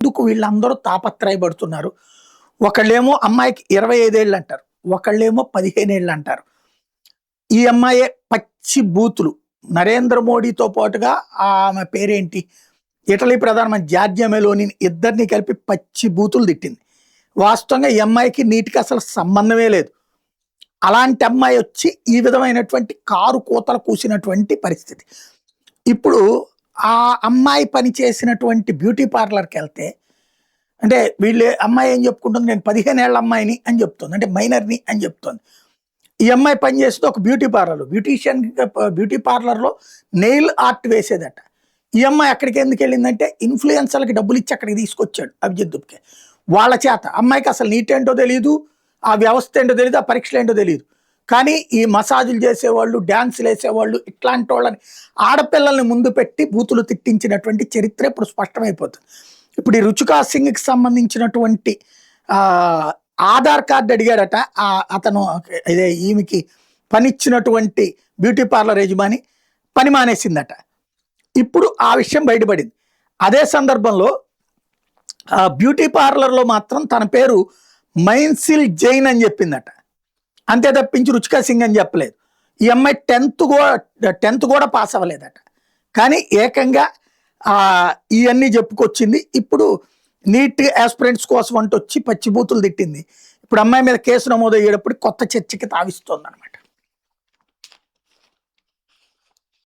ఎందుకు వీళ్ళందరూ తాపత్రయపడుతున్నారు? ఒకళ్ళేమో అమ్మాయికి 25 ఏళ్ళు అంటారు. ఒకళ్ళేమో 15 ఏళ్ళు అంటారు. ఈ అమ్మాయే పచ్చి బూతులు నరేంద్ర మోడీతో పాటుగా ఆమె పేరేంటి? ఇటలీ ప్రధానమంత్రి జార్జియా మెలోనిని ఇద్దరిని కలిపి పచ్చి బూతులు తిట్టింది. వాస్తవంగా ఈ అమ్మాయికి నీటికి అసలు సంబంధమే లేదు. అలాంటి అమ్మాయి వచ్చి ఈ విధమైనటువంటి కారు కూతలు కూసినటువంటి పరిస్థితి. ఇప్పుడు ఆ అమ్మాయి పని చేసినటువంటి బ్యూటీ పార్లర్‌కి వెళ్తే అంటే వీళ్ళు అమ్మాయి ఏం చెప్పుకుంటుంది, నేను 15 ఏళ్ల అమ్మాయిని అని చెప్తుంది. అంటే మైనర్‌ని అని చెప్తుంది. ఈ అమ్మాయి పనిచేసేది ఒక బ్యూటీ పార్లర్‌లో. బ్యూటీ పార్లర్‌లో నెయిల్ ఆర్ట్ వేసేదట. ఈ అమ్మాయి అక్కడికి ఎందుకెళ్ళిందంటే ఇన్‌ఫ్లుయెన్సర్‌లకి డబ్బులిచ్చి అక్కడికి తీసుకొచ్చాడు అభిజిత్ దుబే. వాళ్ళ చేత అమ్మాయికి అసలు నీటేంటో తెలీదు, ఆ వ్యవస్థ ఏంటో తెలీదు, ఆ పరీక్షలేంటో తెలీదు. కానీ ఈ మసాజులు చేసేవాళ్ళు, డాన్సులేసేవాళ్ళు ఇట్లాంటోళ్ళని ఆడపిల్లల్ని ముందు పెట్టి బూతులు తిట్టించినటువంటి చరిత్ర ఇప్పుడు స్పష్టమైపోతుంది. ఇప్పుడు ఈ రుచికా సింగ్‌కి సంబంధించినటువంటి ఆధార్ కార్డ్ అడిగాడట. అతను ఇదే ఈమెకి పనిచ్చినటువంటి బ్యూటీ పార్లర్ యజమాని పని మానేసిందట. ఇప్పుడు ఆ విషయం బయటపడింది. అదే సందర్భంలో బ్యూటీ పార్లర్‌లో మాత్రం తన పేరు మైన్సిల్ జైన్ అని చెప్పిందట. అంతే తప్పించి రుచికా సింగ్ అని చెప్పలేదు. ఈ అమ్మాయి 10th కూడా పాస్ అవ్వలేదట. కానీ ఏకంగా ఇవన్నీ చెప్పుకొచ్చింది. ఇప్పుడు నీట్ ఆస్పిరెంట్స్ కోసం అంటూ వచ్చి పచ్చిబూతులు తిట్టింది. ఇప్పుడు అమ్మాయి మీద కేసు నమోదయ్యేటప్పుడు కొత్త చర్చకి తావిస్తోంది అనమాట.